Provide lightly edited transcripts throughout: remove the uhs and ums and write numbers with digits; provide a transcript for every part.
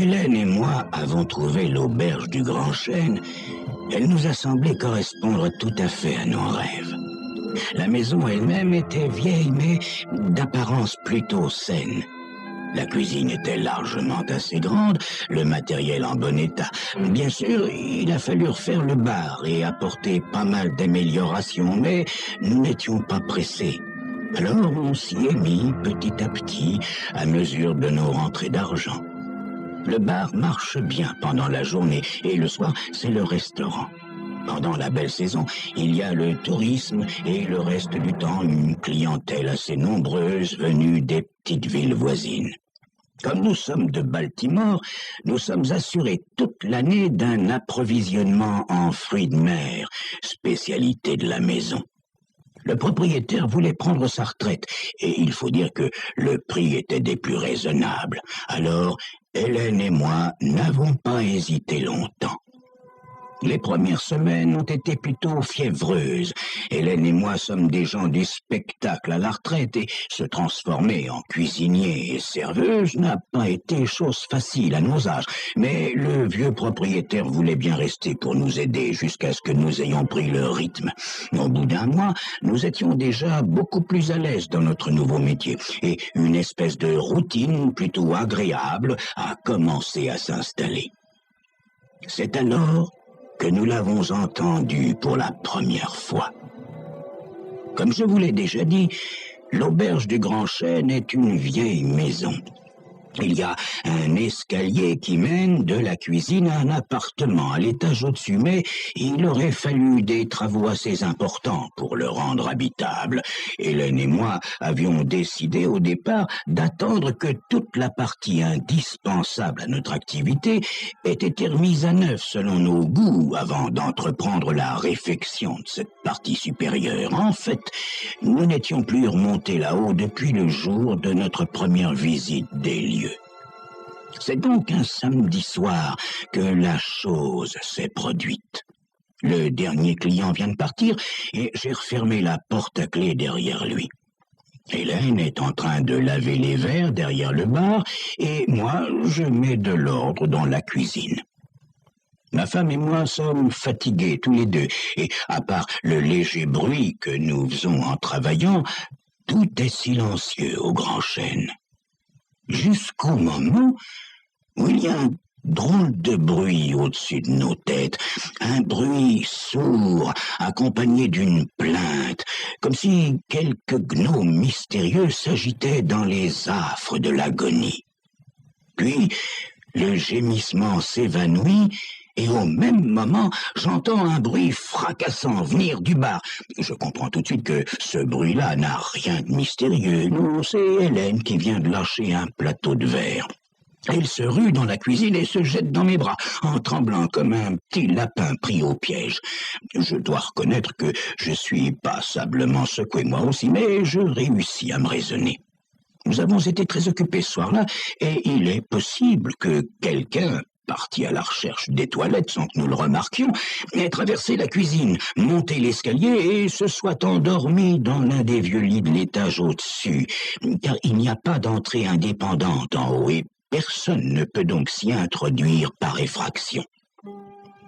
Hélène et moi avons trouvé l'auberge du Grand Chêne, elle nous a semblé correspondre tout à fait à nos rêves. La maison elle-même était vieille, mais d'apparence plutôt saine. La cuisine était largement assez grande, le matériel en bon état. Bien sûr, il a fallu refaire le bar et apporter pas mal d'améliorations, mais nous n'étions pas pressés. Alors on s'y est mis petit à petit, à mesure de nos rentrées d'argent. Le bar marche bien pendant la journée et le soir, c'est le restaurant. Pendant la belle saison, il y a le tourisme et le reste du temps, une clientèle assez nombreuse venue des petites villes voisines. Comme nous sommes de Baltimore, nous sommes assurés toute l'année d'un approvisionnement en fruits de mer, spécialité de la maison. Le propriétaire voulait prendre sa retraite, et il faut dire que le prix était des plus raisonnables. Alors, Hélène et moi n'avons pas hésité longtemps. Les premières semaines ont été plutôt fiévreuses. Hélène et moi sommes des gens du spectacle à la retraite et se transformer en cuisinier et serveuse n'a pas été chose facile à nos âges. Mais le vieux propriétaire voulait bien rester pour nous aider jusqu'à ce que nous ayons pris le rythme. Au bout d'un mois, nous étions déjà beaucoup plus à l'aise dans notre nouveau métier et une espèce de routine plutôt agréable a commencé à s'installer. C'est alors que nous l'avons entendu pour la première fois. Comme je vous l'ai déjà dit, l'auberge du Grand Chêne est une vieille maison. Il y a un escalier qui mène de la cuisine à un appartement à l'étage au-dessus, mais il aurait fallu des travaux assez importants pour le rendre habitable. Hélène et moi avions décidé au départ d'attendre que toute la partie indispensable à notre activité ait été remise à neuf selon nos goûts avant d'entreprendre la réfection de cette partie supérieure. En fait, nous n'étions plus remontés là-haut depuis le jour de notre première visite des lieux. C'est donc un samedi soir que la chose s'est produite. Le dernier client vient de partir et j'ai refermé la porte à clé derrière lui. Hélène est en train de laver les verres derrière le bar et moi, je mets de l'ordre dans la cuisine. Ma femme et moi sommes fatigués tous les deux et à part le léger bruit que nous faisons en travaillant, tout est silencieux au Grand Chêne. Jusqu'au moment où il y a un drôle de bruit au-dessus de nos têtes, un bruit sourd accompagné d'une plainte, comme si quelques gnomes mystérieux s'agitaient dans les affres de l'agonie. Puis le gémissement s'évanouit et au même moment, j'entends un bruit fracassant venir du bar. Je comprends tout de suite que ce bruit-là n'a rien de mystérieux. Non, c'est Hélène qui vient de lâcher un plateau de verre. Elle se rue dans la cuisine et se jette dans mes bras, en tremblant comme un petit lapin pris au piège. Je dois reconnaître que je suis passablement secoué moi aussi, mais je réussis à me raisonner. Nous avons été très occupés ce soir-là, et il est possible que quelqu'un, parti à la recherche des toilettes sans que nous le remarquions, ait traversé la cuisine, monté l'escalier et se soit endormi dans l'un des vieux lits de l'étage au-dessus, car il n'y a pas d'entrée indépendante en haut et personne ne peut donc s'y introduire par effraction.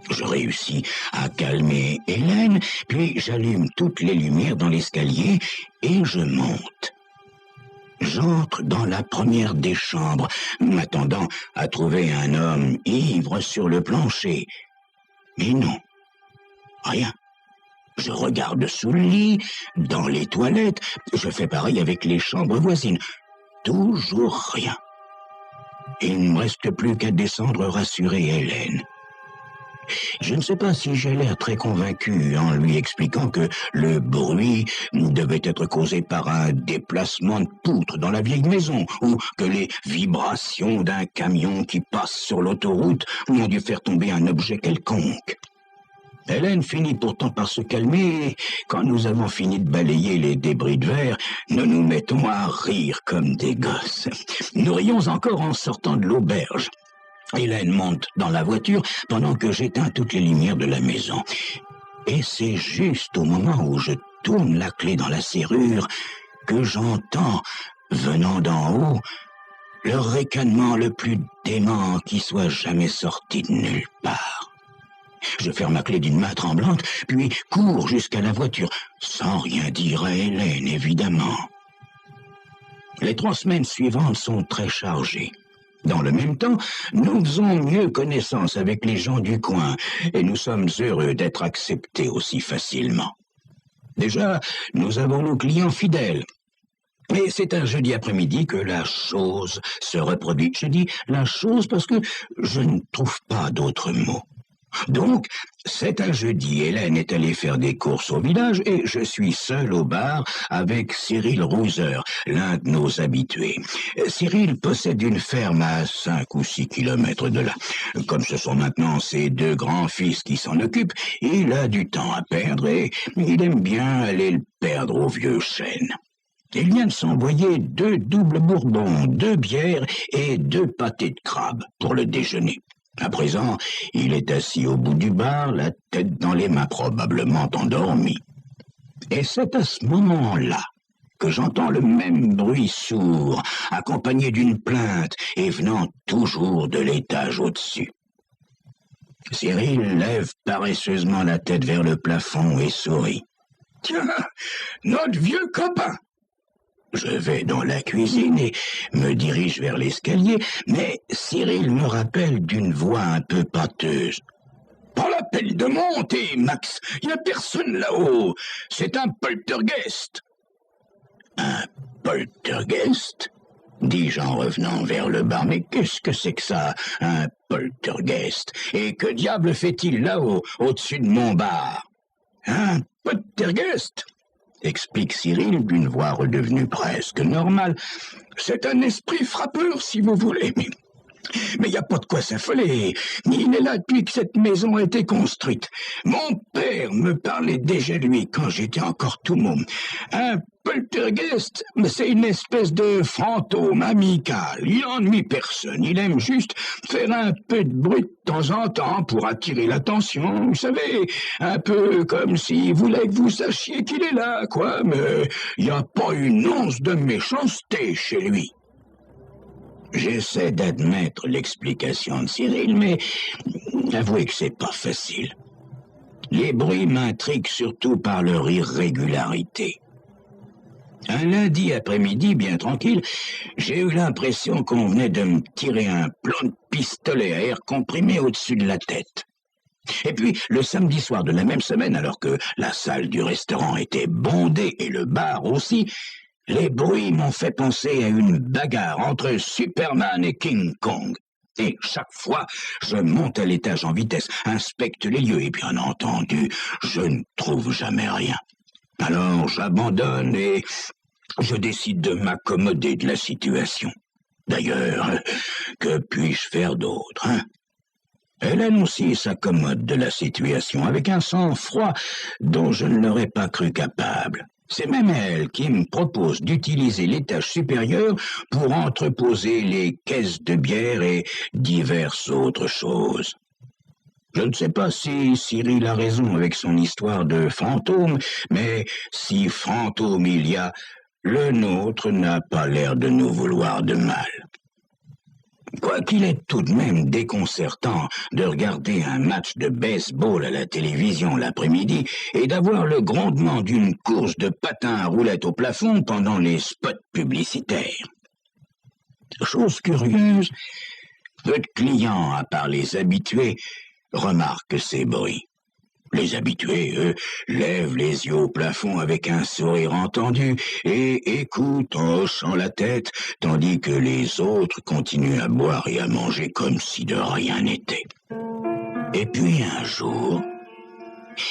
Je réussis à calmer Hélène, puis j'allume toutes les lumières dans l'escalier et je monte. J'entre dans la première des chambres, m'attendant à trouver un homme ivre sur le plancher. Mais non, rien. Je regarde sous le lit, dans les toilettes, je fais pareil avec les chambres voisines. Toujours rien. Il ne me reste plus qu'à descendre rassurer Hélène. Je ne sais pas si j'ai l'air très convaincu en lui expliquant que le bruit devait être causé par un déplacement de poutres dans la vieille maison ou que les vibrations d'un camion qui passe sur l'autoroute ont dû faire tomber un objet quelconque. Hélène finit pourtant par se calmer et quand nous avons fini de balayer les débris de verre, nous nous mettons à rire comme des gosses. Nous rions encore en sortant de l'auberge. Hélène monte dans la voiture pendant que j'éteins toutes les lumières de la maison. Et c'est juste au moment où je tourne la clé dans la serrure que j'entends, venant d'en haut, Le ricanement le plus dément qui soit jamais sorti de nulle part. Je ferme ma clé d'une main tremblante, puis cours jusqu'à la voiture, sans rien dire à Hélène, évidemment. Les 3 semaines suivantes sont très chargées. Dans le même temps, nous faisons mieux connaissance avec les gens du coin, et nous sommes heureux d'être acceptés aussi facilement. Déjà, nous avons nos clients fidèles. Et c'est un jeudi après-midi que la chose se reproduit. Je dis la chose parce que je ne trouve pas d'autres mots. Donc, c'est un jeudi, Hélène est allée faire des courses au village et je suis seul au bar avec Cyril Rouser, l'un de nos habitués. Cyril possède une ferme à 5 ou 6 kilomètres de là. Comme ce sont maintenant ses 2 grands-fils qui s'en occupent, il a du temps à perdre et il aime bien aller le perdre au vieux chêne. Il vient de s'envoyer 2 doubles bourbons, 2 bières et 2 pâtés de crabe pour le déjeuner. À présent, il est assis au bout du bar, la tête dans les mains, probablement endormi. Et c'est à ce moment-là que j'entends le même bruit sourd, accompagné d'une plainte et venant toujours de l'étage au-dessus. Cyril lève paresseusement la tête vers le plafond et sourit. « Tiens, notre vieux copain !» Je vais dans la cuisine et me dirige vers l'escalier, mais Cyril me rappelle d'une voix un peu pâteuse. « Pas la peine de monter, Max, il n'y a personne là-haut, c'est un poltergeist. »« Un poltergeist ?» dis-je en revenant vers le bar. « Mais qu'est-ce que c'est que ça, un poltergeist? Et que diable fait-il là-haut, au-dessus de mon bar? »« Un poltergeist ?» explique Cyril d'une voix redevenue presque normale. « C'est un esprit frappeur, si vous voulez, mais il n'y a pas de quoi s'affoler. Il est là depuis que cette maison a été construite. Mon père me parlait déjà de lui quand j'étais encore tout môme. Un poltergeist, c'est une espèce de fantôme amical. Il n'ennuie personne. Il aime juste faire un peu de bruit de temps en temps pour attirer l'attention. Vous savez, un peu comme s'il voulait que vous sachiez qu'il est là, quoi. Mais il n'y a pas une once de méchanceté chez lui. » J'essaie d'admettre l'explication de Cyril, mais avouez que c'est pas facile. Les bruits m'intriguent surtout par leur irrégularité. Un lundi après-midi, bien tranquille, j'ai eu l'impression qu'on venait de me tirer un plan de pistolet à air comprimé au-dessus de la tête. Et puis, le samedi soir de la même semaine, alors que la salle du restaurant était bondée et le bar aussi, les bruits m'ont fait penser à une bagarre entre Superman et King Kong. Et chaque fois, je monte à l'étage en vitesse, inspecte les lieux, et bien entendu, je ne trouve jamais rien. Alors j'abandonne et je décide de m'accommoder de la situation. D'ailleurs, que puis-je faire d'autre, hein? Hélène aussi s'accommode de la situation, avec un sang-froid dont je ne l'aurais pas cru capable. C'est même elle qui me propose d'utiliser l'étage supérieur pour entreposer les caisses de bière et diverses autres choses. Je ne sais pas si Cyril a raison avec son histoire de fantôme, mais si fantôme il y a, le nôtre n'a pas l'air de nous vouloir de mal. Quoiqu'il est tout de même déconcertant de regarder un match de baseball à la télévision l'après-midi et d'avoir le grondement d'une course de patins à roulettes au plafond pendant les spots publicitaires. Chose curieuse, peu de clients, à part les habitués, remarquent ces bruits. Les habitués, eux, lèvent les yeux au plafond avec un sourire entendu et écoutent en hochant la tête, tandis que les autres continuent à boire et à manger comme si de rien n'était. Et puis un jour,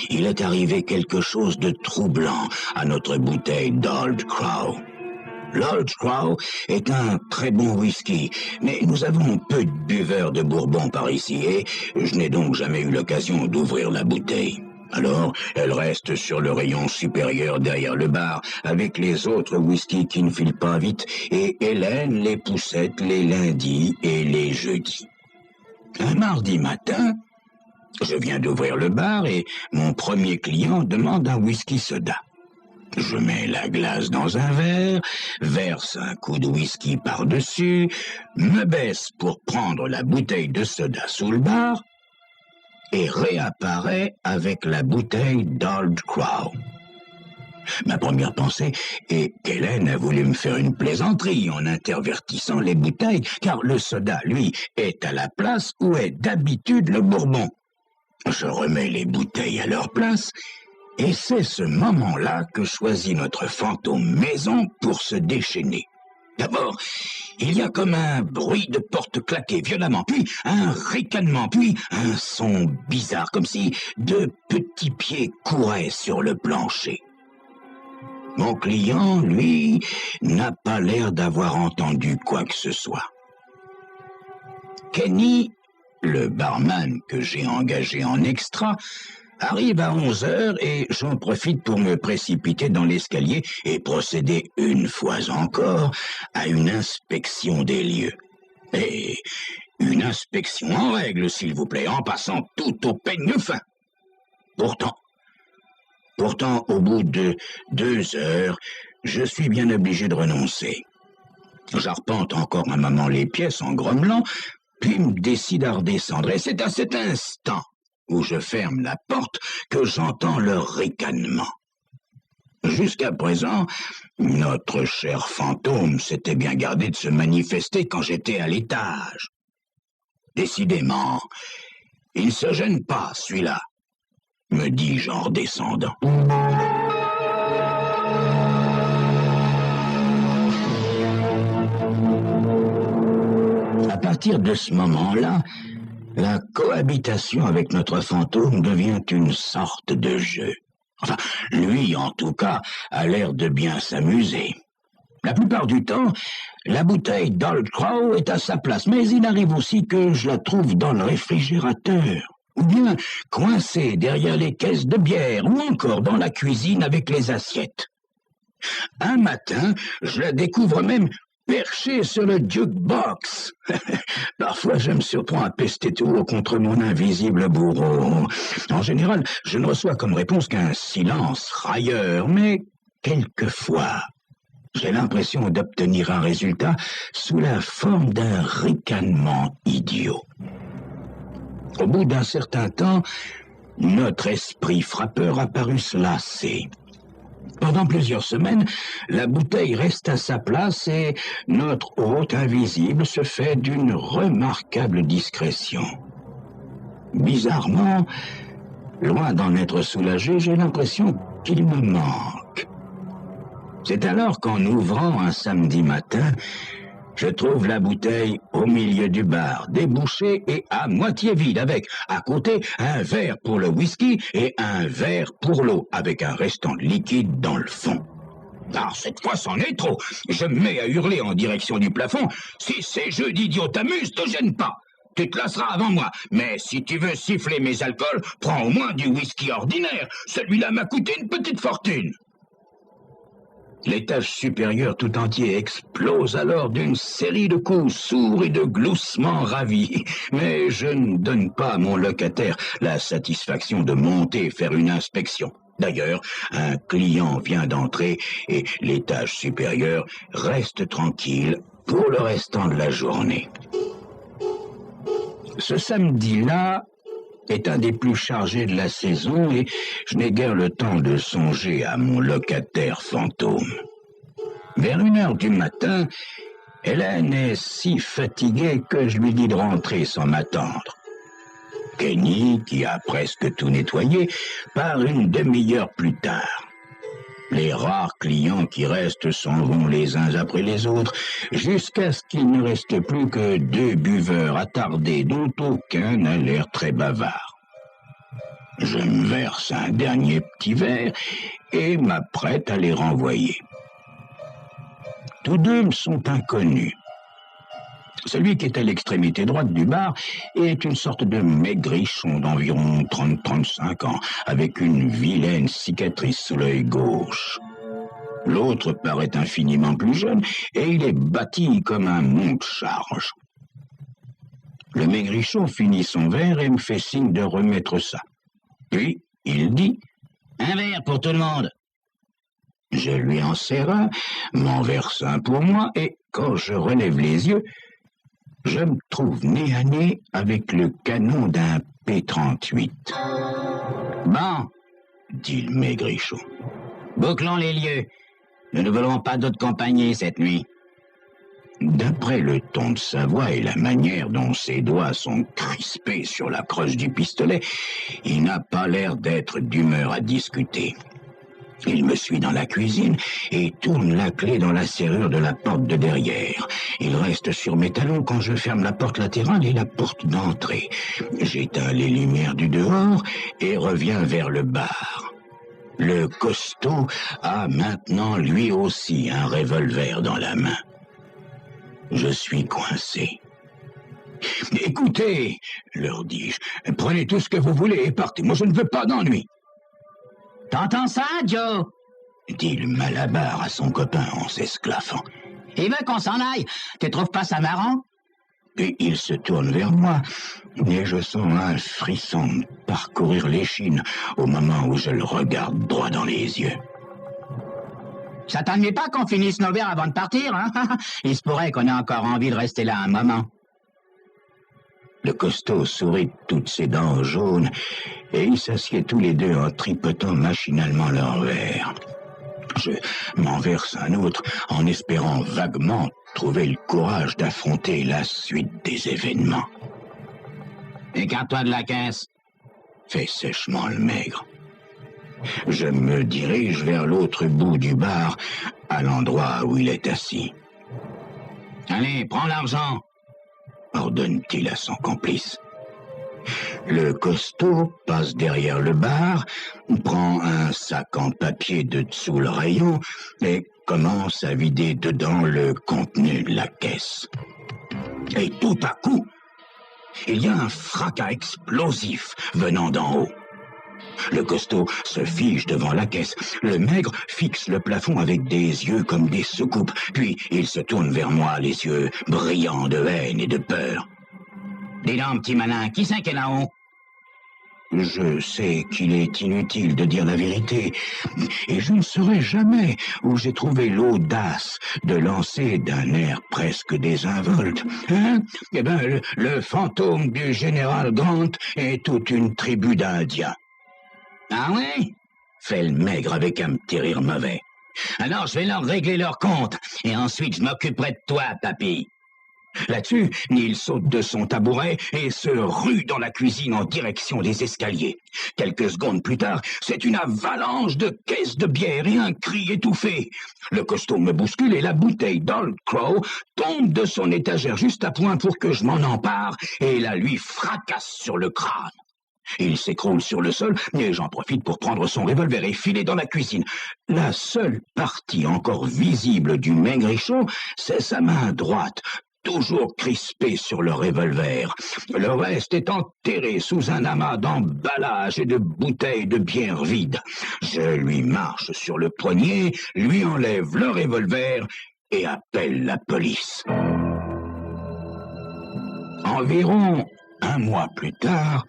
il est arrivé quelque chose de troublant à notre bouteille d'Old Crow. L'Old Crow est un très bon whisky, mais nous avons peu de buveurs de bourbon par ici et je n'ai donc jamais eu l'occasion d'ouvrir la bouteille. Alors, elle reste sur le rayon supérieur derrière le bar, avec les autres whiskies qui ne filent pas vite, et Hélène les poussette les lundis et les jeudis. Un mardi matin, je viens d'ouvrir le bar et mon premier client demande un whisky soda. Je mets la glace dans un verre, verse un coup de whisky par-dessus, me baisse pour prendre la bouteille de soda sous le bar et réapparaît avec la bouteille d'Old Crow. Ma première pensée est qu'Hélène a voulu me faire une plaisanterie en intervertissant les bouteilles, car le soda, lui, est à la place où est d'habitude le bourbon. Je remets les bouteilles à leur place, et c'est ce moment-là que choisit notre fantôme maison pour se déchaîner. D'abord, il y a comme un bruit de porte claquée violemment, puis un ricanement, puis un son bizarre, comme si deux petits pieds couraient sur le plancher. Mon client, lui, n'a pas l'air d'avoir entendu quoi que ce soit. Kenny, le barman que j'ai engagé en extra, arrive à 11h et j'en profite pour me précipiter dans l'escalier et procéder une fois encore à une inspection des lieux. Et une inspection en règle, s'il vous plaît, en passant tout au peigne fin. Pourtant, au bout de 2 heures, je suis bien obligé de renoncer. J'arpente encore à maman les pièces en grommelant, puis me décide à redescendre. Et c'est à cet instant où je ferme la porte que j'entends leur ricanement. Jusqu'à présent, notre cher fantôme s'était bien gardé de se manifester quand j'étais à l'étage. Décidément, il ne se gêne pas, celui-là, me dis-je en redescendant. À partir de ce moment-là, la cohabitation avec notre fantôme devient une sorte de jeu. Enfin, lui, en tout cas, a l'air de bien s'amuser. La plupart du temps, la bouteille d'Old Crow est à sa place, mais il arrive aussi que je la trouve dans le réfrigérateur, ou bien coincée derrière les caisses de bière, ou encore dans la cuisine avec les assiettes. Un matin, je la découvre même perché sur le jukebox. Parfois, je me surprends à pester tout haut contre mon invisible bourreau. En général, je ne reçois comme réponse qu'un silence railleur, mais quelquefois, j'ai l'impression d'obtenir un résultat sous la forme d'un ricanement idiot. Au bout d'un certain temps, notre esprit frappeur a paru se lasser. Pendant plusieurs semaines, la bouteille reste à sa place et notre hôte invisible se fait d'une remarquable discrétion. Bizarrement, loin d'en être soulagé, j'ai l'impression qu'il me manque. C'est alors qu'en ouvrant un samedi matin, je trouve la bouteille au milieu du bar, débouchée et à moitié vide, avec, à côté, un verre pour le whisky et un verre pour l'eau, avec un restant de liquide dans le fond. Ah, cette fois, c'en est trop. Je me mets à hurler en direction du plafond. Si ces jeux d'idiots t'amusent, te gêne pas. Tu te lasseras avant moi. Mais si tu veux siffler mes alcools, prends au moins du whisky ordinaire. Celui-là m'a coûté une petite fortune. L'étage supérieur tout entier explose alors d'une série de coups sourds et de gloussements ravis. Mais je ne donne pas à mon locataire la satisfaction de monter et faire une inspection. D'ailleurs, un client vient d'entrer et l'étage supérieur reste tranquille pour le restant de la journée. Ce samedi-là est un des plus chargés de la saison et je n'ai guère le temps de songer à mon locataire fantôme. Vers 1h du matin, Hélène est si fatiguée que je lui dis de rentrer sans m'attendre. Kenny, qui a presque tout nettoyé, part une demi-heure plus tard. Les rares clients qui restent s'en vont les uns après les autres, jusqu'à ce qu'il ne reste plus que 2 buveurs attardés, dont aucun n'a l'air très bavard. Je me verse un dernier petit verre et m'apprête à les renvoyer. Tous deux me sont inconnus. Celui qui est à l'extrémité droite du bar est une sorte de maigrichon d'environ 30-35 ans, avec une vilaine cicatrice sous l'œil gauche. L'autre paraît infiniment plus jeune et il est bâti comme un monte-charge. Le maigrichon finit son verre et me fait signe de remettre ça. Puis, il dit « Un verre pour tout le monde ». Je lui en serre un, m'en verse un pour moi, et quand je relève les yeux, je me trouve nez à nez avec le canon d'un P-38. « Bon, dit le maigrichon, bouclons les lieux. Nous ne voulons pas d'autres compagnies cette nuit. » D'après le ton de sa voix et la manière dont ses doigts sont crispés sur la crosse du pistolet, il n'a pas l'air d'être d'humeur à discuter. Il me suit dans la cuisine et tourne la clé dans la serrure de la porte de derrière. Il reste sur mes talons quand je ferme la porte latérale et la porte d'entrée. J'éteins les lumières du dehors et reviens vers le bar. Le costaud a maintenant lui aussi un revolver dans la main. Je suis coincé. « Écoutez, leur dis-je, prenez tout ce que vous voulez et partez. Moi, je ne veux pas d'ennui. » « T'entends ça, Joe ?» dit le malabar à son copain en s'esclaffant. « Il veut qu'on s'en aille. Tu trouves pas ça marrant ?» Puis il se tourne vers moi, et je sens un frisson parcourir l'échine au moment où je le regarde droit dans les yeux. « Ça t'ennuie pas qu'on finisse nos verres avant de partir, hein? Il se pourrait qu'on ait encore envie de rester là un moment. » Le costaud sourit de toutes ses dents jaunes, et ils s'assiedent tous les deux en tripotant machinalement leur verre. Je m'en verse un autre en espérant vaguement trouver le courage d'affronter la suite des événements. « Écarte-toi de la caisse, » fait sèchement le maigre. Je me dirige vers l'autre bout du bar, à l'endroit où il est assis. « Allez, prends l'argent !» ordonne-t-il à son complice. Le costaud passe derrière le bar, prend un sac en papier de dessous le rayon et commence à vider dedans le contenu de la caisse. Et tout à coup, il y a un fracas explosif venant d'en haut. Le costaud se fige devant la caisse. Le maigre fixe le plafond avec des yeux comme des soucoupes. Puis il se tourne vers moi, les yeux brillants de haine et de peur. « Dis donc, petit malin, qui c'est qui est là-haut ?» Je sais qu'il est inutile de dire la vérité, et je ne saurais jamais où j'ai trouvé l'audace de lancer d'un air presque désinvolte. Hein? Eh bien, le fantôme du général Grant et toute une tribu d'Indiens. « Ah ouais ?» fait le maigre avec un petit rire mauvais. « Alors je vais leur régler leur compte, et ensuite je m'occuperai de toi, papy. » Là-dessus, Neil saute de son tabouret et se rue dans la cuisine en direction des escaliers. Quelques secondes plus tard, c'est une avalanche de caisses de bière et un cri étouffé. Le costaud me bouscule et la bouteille d'Old Crow tombe de son étagère juste à point pour que je m'en empare et la lui fracasse sur le crâne. Il s'écroule sur le sol, et j'en profite pour prendre son revolver et filer dans la cuisine. La seule partie encore visible du maigrichon, c'est sa main droite, toujours crispée sur le revolver. Le reste est enterré sous un amas d'emballages et de bouteilles de bière vides. Je lui marche sur le poignet, lui enlève le revolver et appelle la police. Environ un mois plus tard,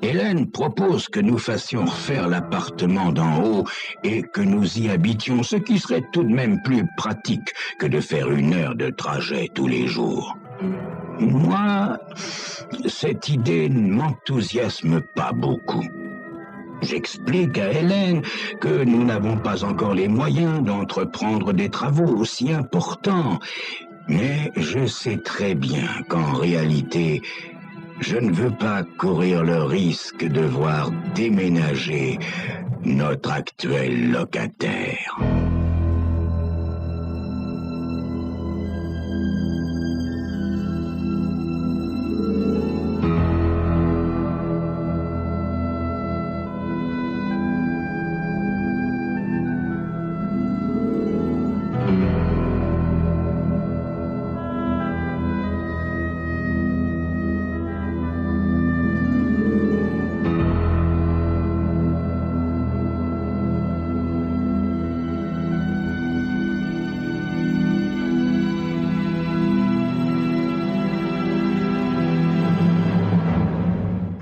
Hélène propose que nous fassions refaire l'appartement d'en haut et que nous y habitions, ce qui serait tout de même plus pratique que de faire 1 heure de trajet tous les jours. Moi, cette idée ne m'enthousiasme pas beaucoup. J'explique à Hélène que nous n'avons pas encore les moyens d'entreprendre des travaux aussi importants, mais je sais très bien qu'en réalité, je ne veux pas courir le risque de voir déménager notre actuel locataire.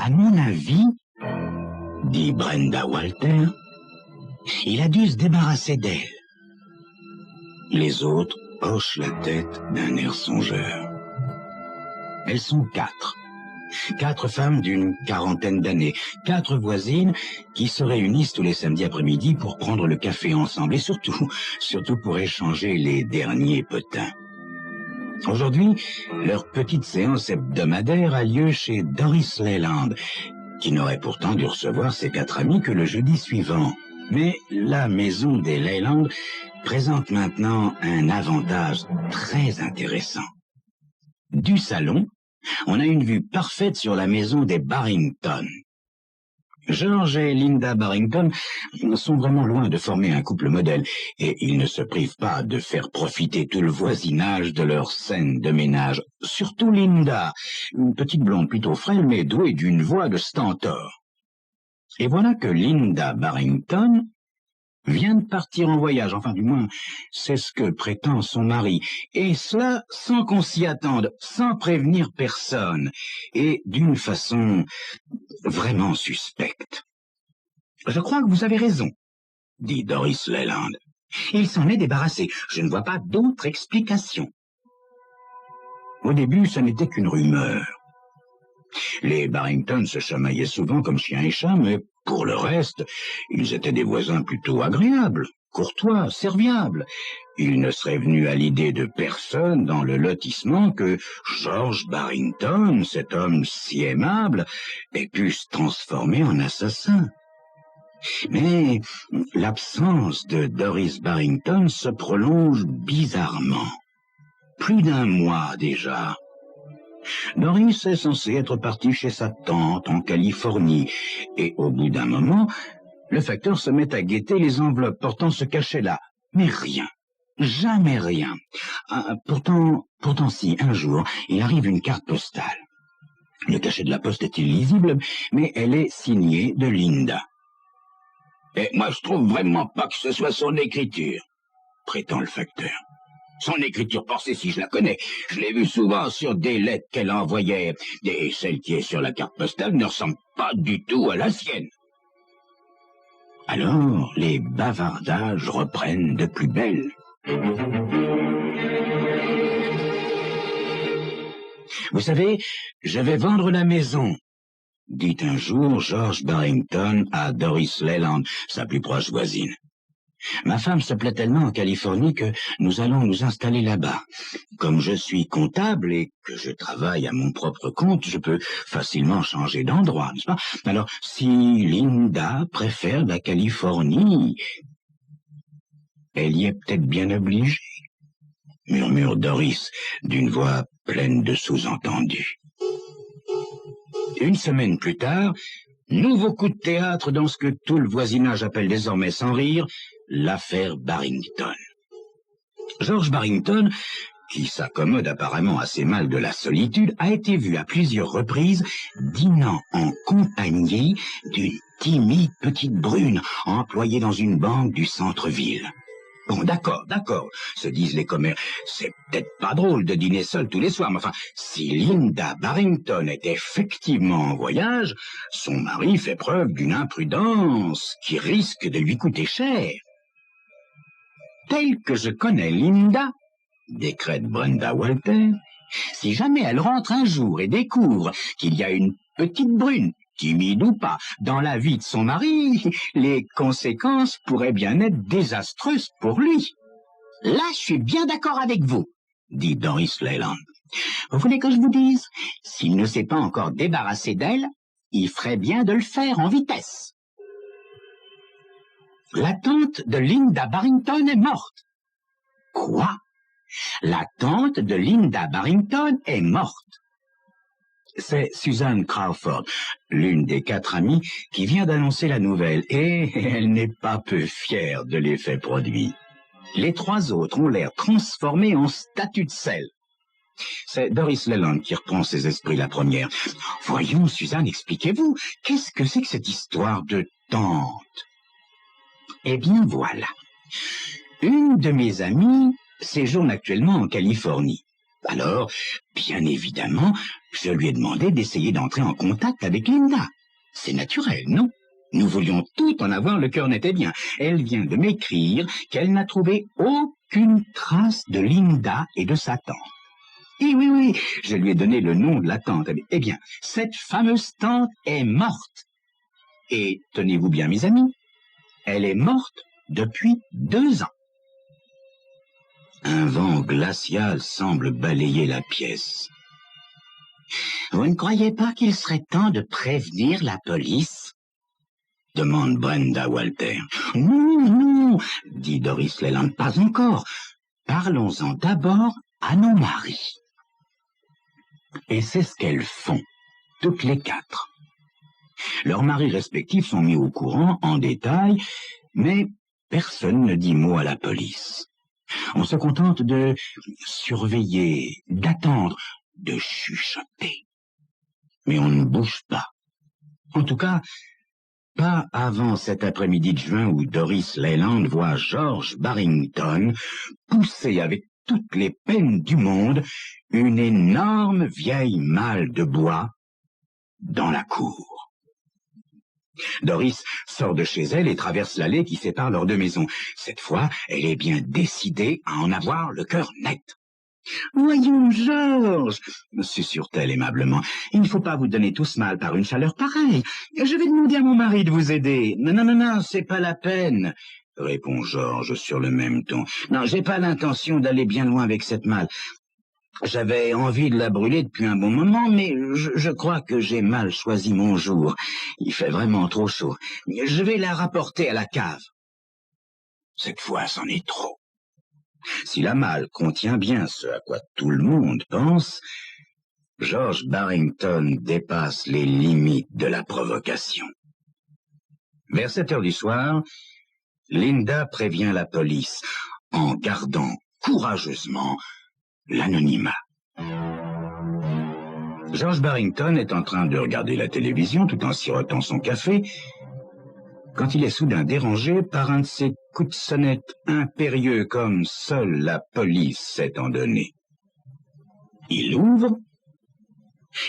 À mon avis, dit Brenda Walter, Il a dû se débarrasser d'elle. Les autres hochent la tête d'un air songeur. Elles sont 4. 4 femmes d'une quarantaine d'années, 4 voisines qui se réunissent tous les samedis après-midi pour prendre le café ensemble et surtout pour échanger les derniers potins. Aujourd'hui, leur petite séance hebdomadaire a lieu chez Doris Leyland, qui n'aurait pourtant dû recevoir ses 4 amis que le jeudi suivant. Mais la maison des Leyland présente maintenant un avantage très intéressant. Du salon, on a une vue parfaite sur la maison des Barrington. George et Linda Barrington sont vraiment loin de former un couple modèle, et ils ne se privent pas de faire profiter tout le voisinage de leur scène de ménage. Surtout Linda, une petite blonde plutôt frêle, mais douée d'une voix de stentor. Et voilà que Linda Barrington vient de partir en voyage, enfin du moins, c'est ce que prétend son mari, et cela sans qu'on s'y attende, sans prévenir personne, et d'une façon vraiment suspecte. « Je crois que vous avez raison, » dit Doris Leyland. « Il s'en est débarrassé, je ne vois pas d'autre explication. » Au début, ce n'était qu'une rumeur. Les Barrington se chamaillaient souvent comme chien et chat, mais pour le reste, ils étaient des voisins plutôt agréables, courtois, serviables. Il ne serait venu à l'idée de personne dans le lotissement que George Barrington, cet homme si aimable, ait pu se transformer en assassin. Mais l'absence de Doris Barrington se prolonge bizarrement. Plus d'1 mois déjà. Doris est censée être partie chez sa tante en Californie, et au bout d'un moment, le facteur se met à guetter les enveloppes portant ce cachet-là. Mais rien, jamais rien. Pourtant si, un jour, il arrive une carte postale. Le cachet de la poste est illisible, mais elle est signée de Linda. « Et moi, je trouve vraiment pas que ce soit son écriture, » prétend le facteur. Son écriture pensée, si je la connais, je l'ai vue souvent sur des lettres qu'elle envoyait, et celle qui est sur la carte postale ne ressemble pas du tout à la sienne. Alors, les bavardages reprennent de plus belle. Vous savez, je vais vendre la maison, dit un jour George Barrington à Doris Leyland, sa plus proche voisine. Ma femme se plaît tellement en Californie que nous allons nous installer là-bas. Comme je suis comptable et que je travaille à mon propre compte, je peux facilement changer d'endroit, n'est-ce pas? Alors, si Linda préfère la Californie, elle y est peut-être bien obligée, murmure Doris d'une voix pleine de sous-entendus. 1 semaine plus tard, nouveau coup de théâtre dans ce que tout le voisinage appelle désormais sans rire l'affaire Barrington. George Barrington, qui s'accommode apparemment assez mal de la solitude, a été vu à plusieurs reprises dînant en compagnie d'une timide petite brune employée dans une banque du centre-ville. Bon, d'accord, se disent les commères, c'est peut-être pas drôle de dîner seul tous les soirs, mais enfin, si Linda Barrington est effectivement en voyage, son mari fait preuve d'une imprudence qui risque de lui coûter cher. Telle que je connais Linda, décrète Brenda Walter, si jamais elle rentre un jour et découvre qu'il y a une petite brune, timide ou pas, dans la vie de son mari, les conséquences pourraient bien être désastreuses pour lui. Là, je suis bien d'accord avec vous, dit Doris Leyland. Vous voulez que je vous dise, s'il ne s'est pas encore débarrassé d'elle, il ferait bien de le faire en vitesse. La tante de Linda Barrington est morte. Quoi? La tante de Linda Barrington est morte. C'est Susan Crawford, l'une des 4 amies, qui vient d'annoncer la nouvelle, et elle n'est pas peu fière de l'effet produit. Les 3 autres ont l'air transformés en statues de sel. C'est Doris Leyland qui reprend ses esprits la première. « Voyons, Suzanne, expliquez-vous, qu'est-ce que c'est que cette histoire de tante ?» Eh bien, voilà. Une de mes amies séjourne actuellement en Californie. Alors, bien évidemment, je lui ai demandé d'essayer d'entrer en contact avec Linda. C'est naturel, non? Nous voulions tout en avoir le cœur net et bien. Elle vient de m'écrire qu'elle n'a trouvé aucune trace de Linda et de sa tante. Et oui, je lui ai donné le nom de la tante. Eh bien, cette fameuse tante est morte. Et tenez-vous bien, mes amis, elle est morte depuis 2 ans. Un vent glacial semble balayer la pièce. Vous ne croyez pas qu'il serait temps de prévenir la police? Demande Brenda Walter. Non, dit Doris Leyland, pas encore. Parlons-en d'abord à nos maris. Et c'est ce qu'elles font, toutes les 4. Leurs maris respectifs sont mis au courant en détail, mais personne ne dit mot à la police. On se contente de surveiller, d'attendre, de chuchoter. Mais on ne bouge pas. En tout cas, pas avant cet après-midi de juin où Doris Leyland voit George Barrington pousser avec toutes les peines du monde une énorme vieille malle de bois dans la cour. Doris sort de chez elle et traverse l'allée qui sépare leurs 2 maisons. Cette fois, elle est bien décidée à en avoir le cœur net. « Voyons, Georges, susurre-t-elle aimablement, il ne faut pas vous donner tous mal par une chaleur pareille. Je vais demander à mon mari de vous aider. Non, c'est pas la peine, répond Georges sur le même ton. Non, j'ai pas l'intention d'aller bien loin avec cette malle. J'avais envie de la brûler depuis un bon moment, mais je crois que j'ai mal choisi mon jour. Il fait vraiment trop chaud. Je vais la rapporter à la cave. Cette fois, c'en est trop. Si la malle contient bien ce à quoi tout le monde pense, George Barrington dépasse les limites de la provocation. Vers 7 heures du soir, Linda prévient la police en gardant courageusement l'anonymat. George Barrington est en train de regarder la télévision tout en sirotant son café quand il est soudain dérangé par un de ces coups de sonnette impérieux comme seule la police sait en donner. Il ouvre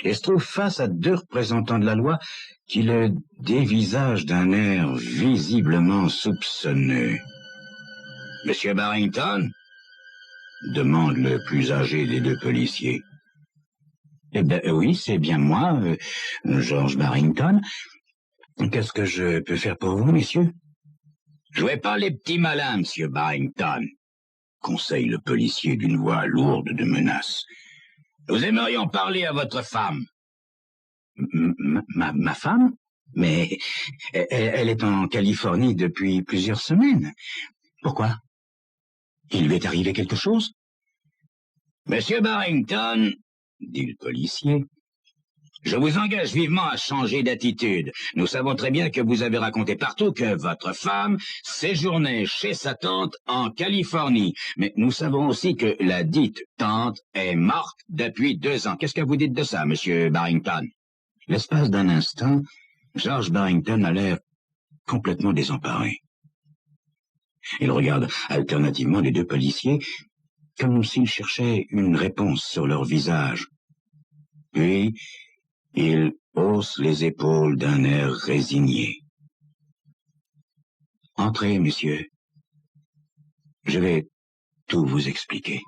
et se trouve face à 2 représentants de la loi qui le dévisagent d'un air visiblement soupçonneux. « Monsieur Barrington ?» demande le plus âgé des 2 policiers. « Eh bien, oui, c'est bien moi, George Barrington. Qu'est-ce que je peux faire pour vous, messieurs? »« Jouez pas les petits malins, monsieur Barrington, » conseille le policier d'une voix lourde de menace. « Nous aimerions parler à votre femme. »« Ma femme? Mais elle est en Californie depuis plusieurs semaines. Pourquoi? Il lui est arrivé quelque chose? »« Monsieur Barrington, » dit le policier, « je vous engage vivement à changer d'attitude. Nous savons très bien que vous avez raconté partout que votre femme séjournait chez sa tante en Californie. Mais nous savons aussi que la dite tante est morte depuis 2 ans. Qu'est-ce que vous dites de ça, monsieur Barrington? » L'espace d'un instant, George Barrington a l'air complètement désemparé. Il regarde alternativement les 2 policiers comme s'il cherchait une réponse sur leur visage. Puis, il hausse les épaules d'un air résigné. « Entrez, monsieur. Je vais tout vous expliquer. »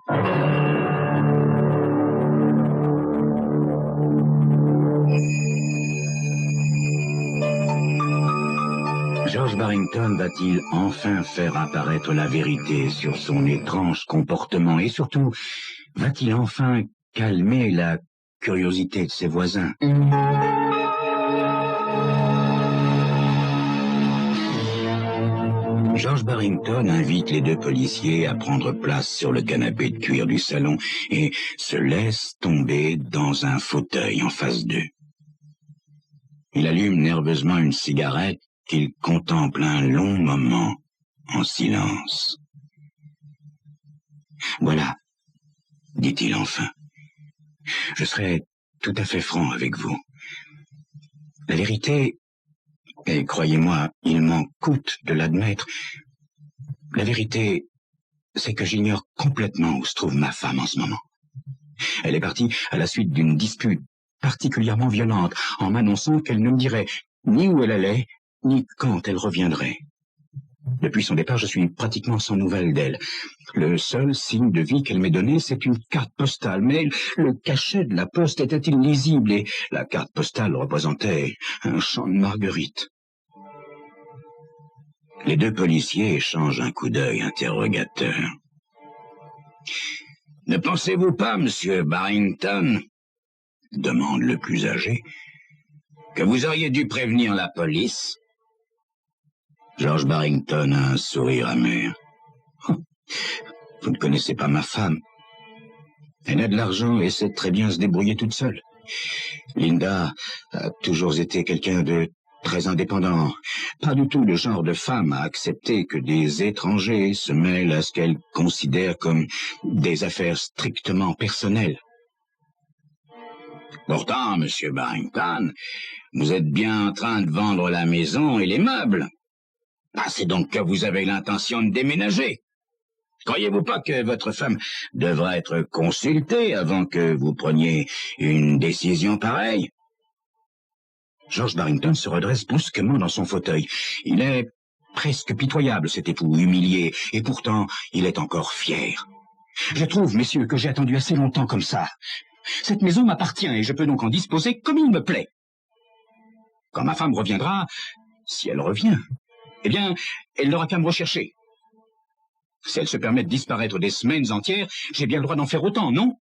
George Barrington va-t-il enfin faire apparaître la vérité sur son étrange comportement et surtout, va-t-il enfin calmer la curiosité de ses voisins? George Barrington invite les 2 policiers à prendre place sur le canapé de cuir du salon et se laisse tomber dans un fauteuil en face d'eux. Il allume nerveusement une cigarette qu'il contemple un long moment en silence. « Voilà, dit-il enfin, je serai tout à fait franc avec vous. La vérité, et croyez-moi, il m'en coûte de l'admettre, la vérité, c'est que j'ignore complètement où se trouve ma femme en ce moment. Elle est partie à la suite d'une dispute particulièrement violente, en m'annonçant qu'elle ne me dirait ni où elle allait, ni quand elle reviendrait. Depuis son départ, je suis pratiquement sans nouvelles d'elle. Le seul signe de vie qu'elle m'ait donné, c'est une carte postale, mais le cachet de la poste était illisible et la carte postale représentait un champ de marguerites. Les deux policiers échangent un coup d'œil interrogateur. « Ne pensez-vous pas, monsieur Barrington, demande le plus âgé, que vous auriez dû prévenir la police ?» George Barrington a un sourire amer. « Vous ne connaissez pas ma femme. Elle a de l'argent et sait très bien se débrouiller toute seule. Linda a toujours été quelqu'un de très indépendant, pas du tout le genre de femme à accepter que des étrangers se mêlent à ce qu'elle considère comme des affaires strictement personnelles. Pourtant, monsieur Barrington, vous êtes bien en train de vendre la maison et les meubles. Ah, c'est donc que vous avez l'intention de déménager. Croyez-vous pas que votre femme devrait être consultée avant que vous preniez une décision pareille? » George Barrington se redresse brusquement dans son fauteuil. Il est presque pitoyable, cet époux humilié, et pourtant il est encore fier. « Je trouve, messieurs, que j'ai attendu assez longtemps comme ça. Cette maison m'appartient et je peux donc en disposer comme il me plaît. Quand ma femme reviendra, si elle revient, eh bien, elle n'aura qu'à me rechercher. Si elle se permet de disparaître des semaines entières, j'ai bien le droit d'en faire autant, non? »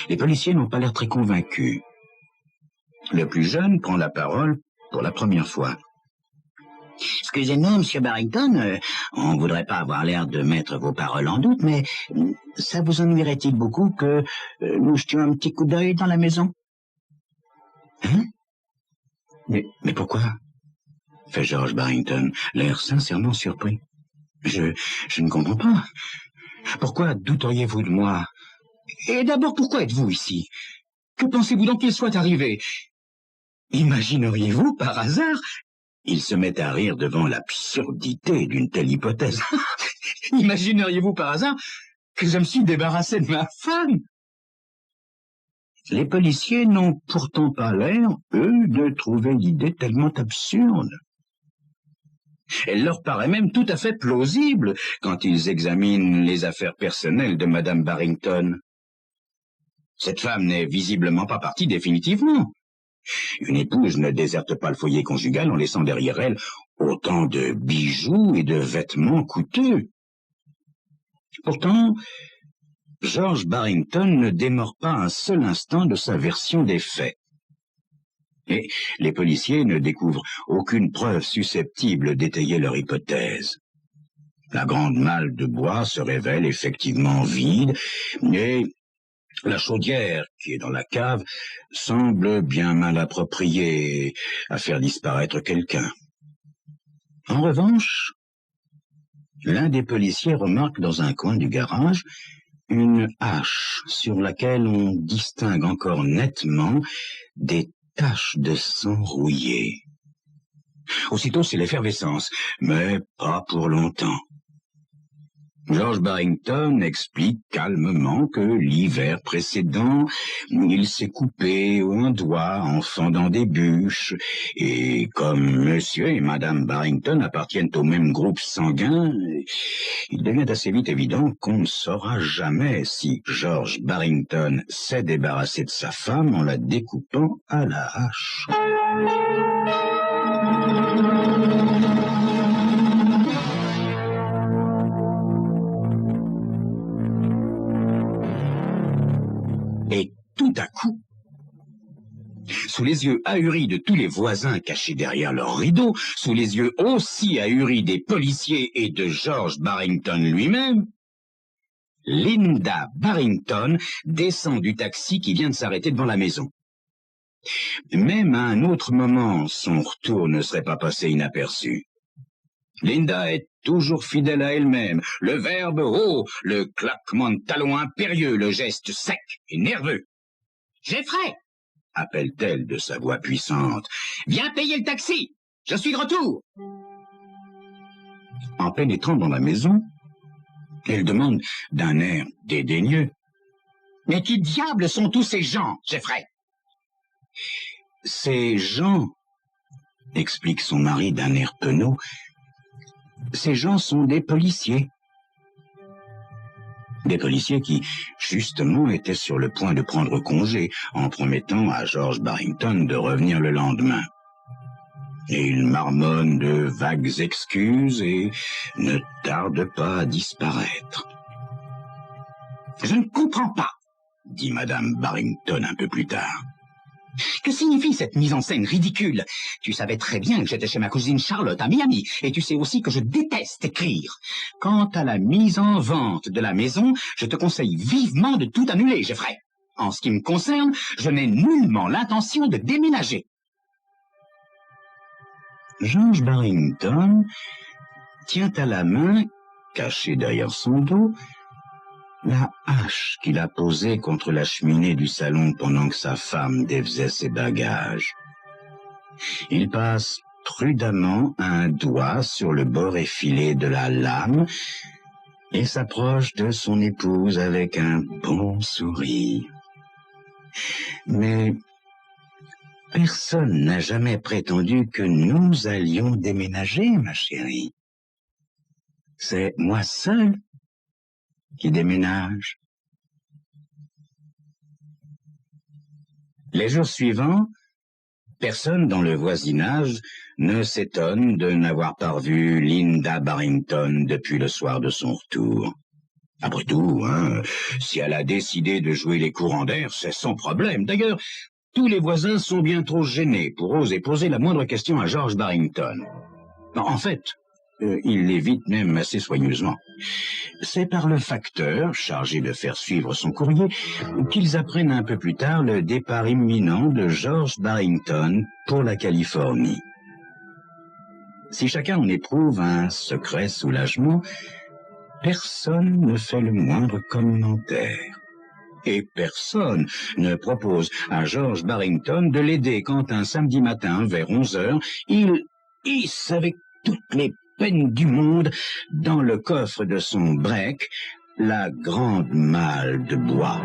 Les policiers n'ont pas l'air très convaincus. Le plus jeune prend la parole pour la première fois. « Excusez-nous, monsieur Barrington, on ne voudrait pas avoir l'air de mettre vos paroles en doute, mais ça vous ennuierait-il beaucoup que nous jetions un petit coup d'œil dans la maison? » Hein? Mais pourquoi? Fait George Barrington, l'air sincèrement surpris. Je ne comprends pas. Pourquoi douteriez-vous de moi? Et d'abord, pourquoi êtes-vous ici? Que pensez-vous donc qu'il soit arrivé? Imagineriez-vous, par hasard? Il se met à rire devant l'absurdité d'une telle hypothèse. Imagineriez-vous, par hasard, que je me suis débarrassé de ma femme? Les policiers n'ont pourtant pas l'air, eux, de trouver l'idée tellement absurde. Elle leur paraît même tout à fait plausible quand ils examinent les affaires personnelles de Madame Barrington. Cette femme n'est visiblement pas partie définitivement. Une épouse ne déserte pas le foyer conjugal en laissant derrière elle autant de bijoux et de vêtements coûteux. Pourtant, George Barrington ne démord pas un seul instant de sa version des faits. Et les policiers ne découvrent aucune preuve susceptible d'étayer leur hypothèse. La grande malle de bois se révèle effectivement vide, et la chaudière qui est dans la cave semble bien mal appropriée à faire disparaître quelqu'un. En revanche, l'un des policiers remarque dans un coin du garage une hache sur laquelle on distingue encore nettement des taches de sang rouillé. Aussitôt, c'est l'effervescence, mais pas pour longtemps. George Barrington explique calmement que l'hiver précédent, il s'est coupé un doigt en fendant des bûches, et comme monsieur et madame Barrington appartiennent au même groupe sanguin, il devient assez vite évident qu'on ne saura jamais si George Barrington s'est débarrassé de sa femme en la découpant à la hache. Et tout à coup, sous les yeux ahuris de tous les voisins cachés derrière leurs rideaux, sous les yeux aussi ahuris des policiers et de George Barrington lui-même, Linda Barrington descend du taxi qui vient de s'arrêter devant la maison. Même à un autre moment, son retour ne serait pas passé inaperçu. Linda est toujours fidèle à elle-même, le verbe haut, le claquement de talons impérieux, le geste sec et nerveux. « Jeffrey !» appelle-t-elle de sa voix puissante. « Viens payer le taxi, je suis de retour !» En pénétrant dans la maison, elle demande d'un air dédaigneux. « Mais qui diable sont tous ces gens, Jeffrey ?» Ces gens explique son mari d'un air penaud, ces gens sont des policiers. Des policiers qui, justement, étaient sur le point de prendre congé en promettant à George Barrington de revenir le lendemain. Et il marmonne de vagues excuses et ne tarde pas à disparaître. « Je ne comprends pas, » dit Madame Barrington un peu plus tard. « Que signifie cette mise en scène ridicule? Tu savais très bien que j'étais chez ma cousine Charlotte à Miami, et tu sais aussi que je déteste écrire. Quant à la mise en vente de la maison, je te conseille vivement de tout annuler, Jeffrey. En ce qui me concerne, je n'ai nullement l'intention de déménager. » George Barrington tient à la main, cachée derrière son dos, la hache qu'il a posée contre la cheminée du salon pendant que sa femme défaisait ses bagages. Il passe prudemment un doigt sur le bord effilé de la lame et s'approche de son épouse avec un bon sourire. Mais personne n'a jamais prétendu que nous allions déménager, ma chérie. C'est moi seul qui déménage. Les jours suivants, personne dans le voisinage ne s'étonne de n'avoir pas revu Linda Barrington depuis le soir de son retour. Après tout, si elle a décidé de jouer les courants d'air, c'est son problème. D'ailleurs, tous les voisins sont bien trop gênés pour oser poser la moindre question à George Barrington. En fait, il l'évite même assez soigneusement. C'est par le facteur, chargé de faire suivre son courrier, qu'ils apprennent un peu plus tard le départ imminent de George Barrington pour la Californie. Si chacun en éprouve un secret soulagement, personne ne fait le moindre commentaire. Et personne ne propose à George Barrington de l'aider quand un samedi matin, vers 11 heures, il hisse avec toutes les peines du monde dans le coffre de son break la grande malle de bois.